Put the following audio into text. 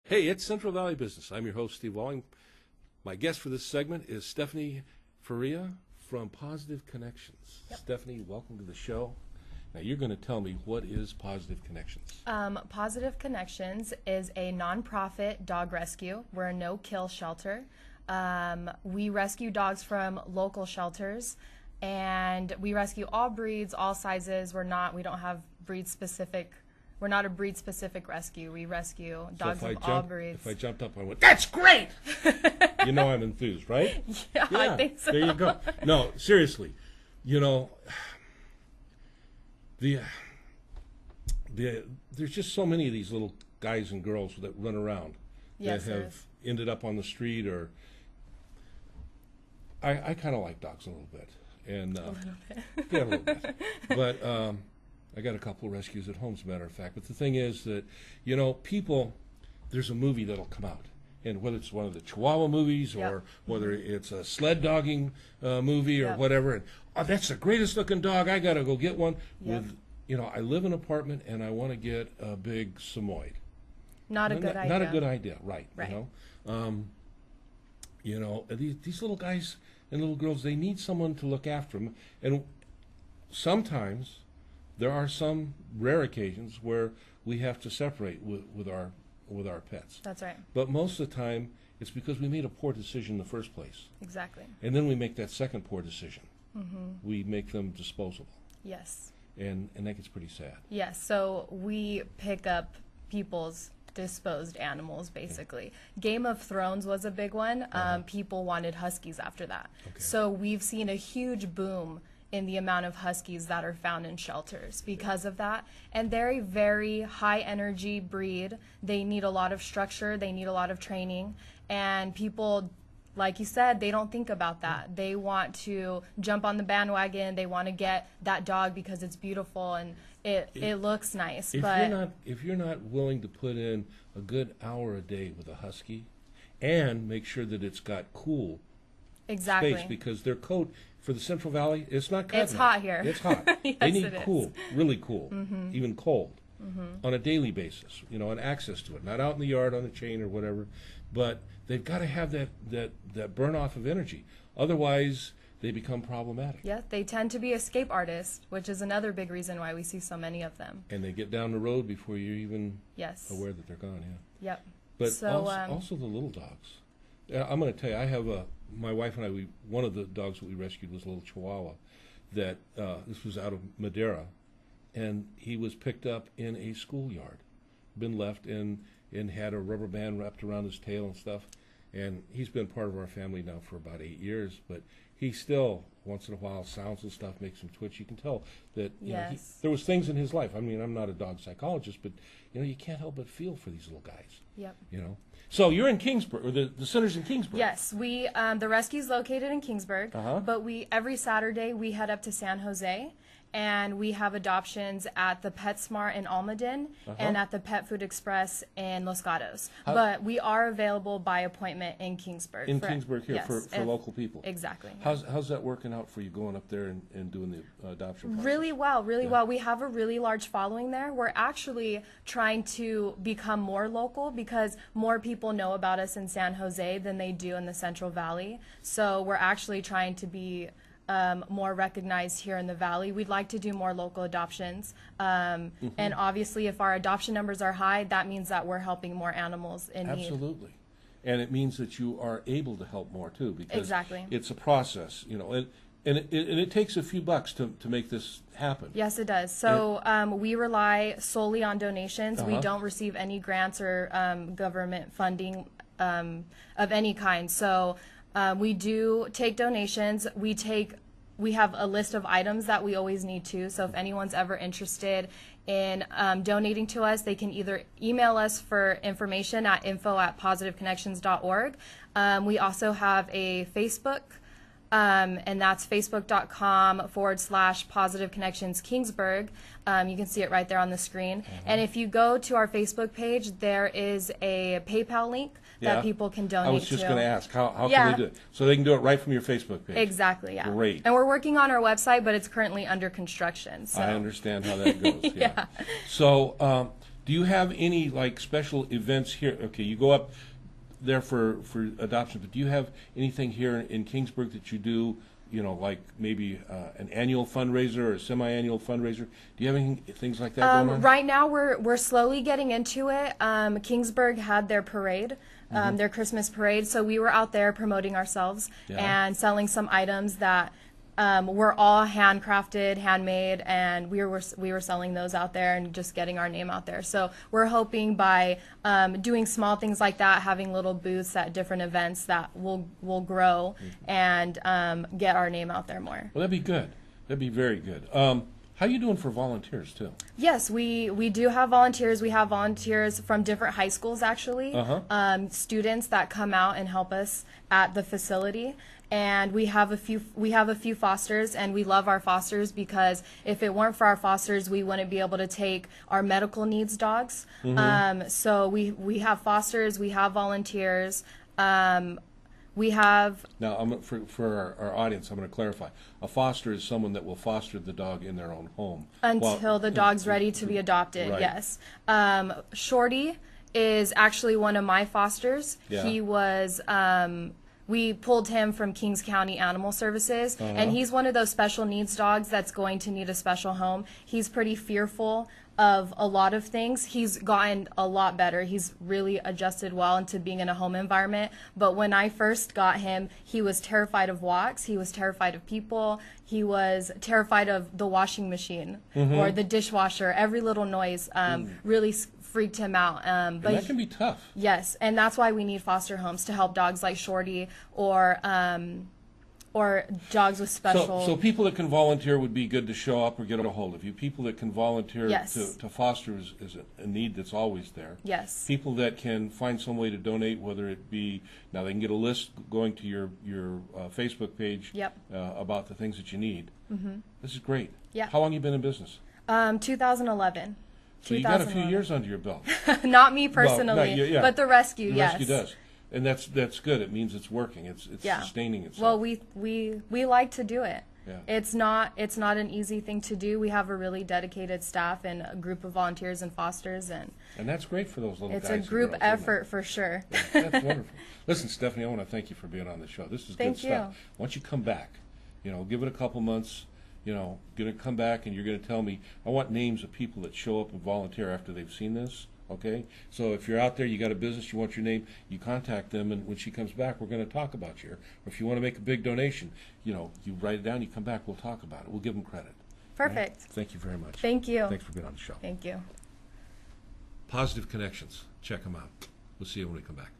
Hey, it's Central Valley Business. I'm your host, Steve Walling. My guest for this segment is Stefanie Faria from Pawsitive Connections. Yep. Stefanie, welcome to the show. Now, you're going to tell me, what is Pawsitive Connections? Pawsitive Connections is a nonprofit dog rescue. We're a no-kill shelter. We rescue dogs from local shelters, and we rescue all breeds, all sizes. We're not a breed-specific rescue. We rescue dogs of all breeds. If I jumped up, I went, "That's great!" You know I'm enthused, right? Yeah, I think so. There you go. No, seriously. You know, there's just so many of these little guys and girls that run around Yes, that have ended up on the street, or I kind of like dogs a little bit, and a little bit. yeah, a little bit, but I got a couple of rescues at home, as a matter of fact. But the thing is that, you know, people, there's a movie that'll come out, and whether it's one of the Chihuahua movies or Yep. whether it's a sled dogging movie or Yep. whatever, and that's the greatest looking dog, I got to go get one. Yep. With, you know, I live in an apartment and I want to get a big Samoyed. Not a good idea. Not a good idea, right? Right. You know, these little guys and little girls, they need someone to look after them, and sometimes there are some rare occasions where we have to separate with our pets. That's right. But most of the time, it's because we made a poor decision in the first place, Exactly. and then we make that second poor decision. Mm-hmm. We make them disposable, Yes. and that gets pretty sad. Yes. So we pick up people's disposed animals, basically. Game of Thrones was a big one. People wanted huskies after that. Okay. So we've seen a huge boom in the amount of huskies that are found in shelters because of that. And they're a very high energy breed. They need a lot of structure, they need a lot of training, and people, like you said, they don't think about that. They want to jump on the bandwagon, they want to get that dog because it's beautiful and it looks nice. If you're not willing to put in a good hour a day with a husky, and make sure that it's got cool Exactly. space, because their coat for the Central Valley, it's not cutting It's it. hot here. It's hot. Yes, they need it is. cool, really cool, even cold, Mm-hmm. on a daily basis, you know, and access to it. Not out in the yard on a chain or whatever, but they've got to have that burn off of energy. Otherwise, they become problematic. Yeah, they tend to be escape artists, which is another big reason why we see so many of them. And they get down the road before you're even Yes. aware that they're gone, yeah. Yep. But So, also the little dogs. I'm going to tell you, I have my wife and I, one of the dogs that we rescued was a little Chihuahua that, this was out of Madeira, and he was picked up in a schoolyard, been left and had a rubber band wrapped around his tail and stuff. And he's been part of our family now for about 8 years, but he still, once in a while, sounds and stuff makes him twitch. You can tell that you know, Yes. there was things in his life. I mean, I'm not a dog psychologist, but you know, you can't help but feel for these little guys. Yep. You know. So you're in Kingsburg, or the center's in Kingsburg. Yes, we the rescue's located in Kingsburg, but every Saturday we head up to San Jose, and we have adoptions at the PetSmart in Almaden and at the Pet Food Express in Los Gatos. But we are available by appointment in Kingsburg. In Kingsburg here, yes, for local people. Exactly. How's that working out for you, going up there and doing the adoption process? Really well, really well. We have a really large following there. We're actually trying to become more local because more people know about us in San Jose than they do in the Central Valley. So we're actually trying to be more recognized here in the Valley. We'd like to do more local adoptions. And obviously, if our adoption numbers are high, that means that we're helping more animals in need. Absolutely. And it means that you are able to help more, too, because Exactly. it's a process, you know. And it takes a few bucks to make this happen. Yes, it does. So we rely solely on donations. We don't receive any grants or government funding of any kind. So we do take donations. We have a list of items that we always need to. So if anyone's ever interested in donating to us, they can either email us for information at info@pawsitiveconnections.org. We also have a Facebook. And that's facebook.com/Pawsitive Connections Kingsburg. You can see it right there on the screen. And if you go to our Facebook page, there is a PayPal link that people can donate to. I was just going to ask, how can they do it? So they can do it right from your Facebook page? Exactly, yeah. Great. And we're working on our website, but it's currently under construction. So. I understand how that goes, yeah. So Do you have any like special events here? Okay, you go up there for adoption, but do you have anything here in Kingsburg that you do? You know, like maybe an annual fundraiser or a semi-annual fundraiser. Do you have any things like that going on? Right now, we're slowly getting into it. Kingsburg had their parade, their Christmas parade, so we were out there promoting ourselves and selling some items that were all handcrafted, handmade, and we were selling those out there and just getting our name out there. So we're hoping by doing small things like that, having little booths at different events, that will grow and get our name out there more. Well, that'd be good. That'd be very good. How are you doing for volunteers too? Yes, we do have volunteers. We have volunteers from different high schools, actually, students that come out and help us at the facility. And we have a few fosters, and we love our fosters because if it weren't for our fosters, we wouldn't be able to take our medical needs dogs. So we have fosters, we have volunteers. We have... Now, for our audience, I'm going to clarify. A foster is someone that will foster the dog in their own home. Until the dog's ready to be adopted, yes. Shorty is actually one of my fosters. Yeah. He was... we pulled him from Kings County Animal Services, and he's one of those special needs dogs that's going to need a special home. He's pretty fearful of a lot of things. He's gotten a lot better. He's really adjusted well into being in a home environment. But when I first got him, he was terrified of walks. He was terrified of people. He was terrified of the washing machine or the dishwasher. Every little noise really freaked him out. But that can be tough. Yes, and that's why we need foster homes to help dogs like Shorty or dogs with special... So people that can volunteer would be good to show up or get a hold of you. People that can volunteer to foster is a need that's always there. Yes. People that can find some way to donate, whether it be... Now, they can get a list going to your Facebook page about the things that you need. This is great. Yeah. How long have you been in business? 2011. So you got a few years under your belt. Not me personally, well, but the rescue, the yes. rescue does. And that's good. It means it's working. It's sustaining itself. Well, we like to do it. Yeah. It's not an easy thing to do. We have a really dedicated staff and a group of volunteers and fosters, and that's great for those little guys. It's a group effort for sure. Yeah, that's wonderful. Listen, Stephanie, I want to thank you for being on the show. This is good stuff. Why don't you come back? Give it a couple months. Going to come back and you're going to tell me. I want names of people that show up and volunteer after they've seen this. Okay, so if you're out there, you got a business, you want your name, you contact them, and when she comes back, we're going to talk about you. Or if you want to make a big donation, you write it down, you come back, we'll talk about it. We'll give them credit. Perfect. Right? Thank you very much. Thank you. Thanks for being on the show. Thank you. Pawsitive Connections. Check them out. We'll see you when we come back.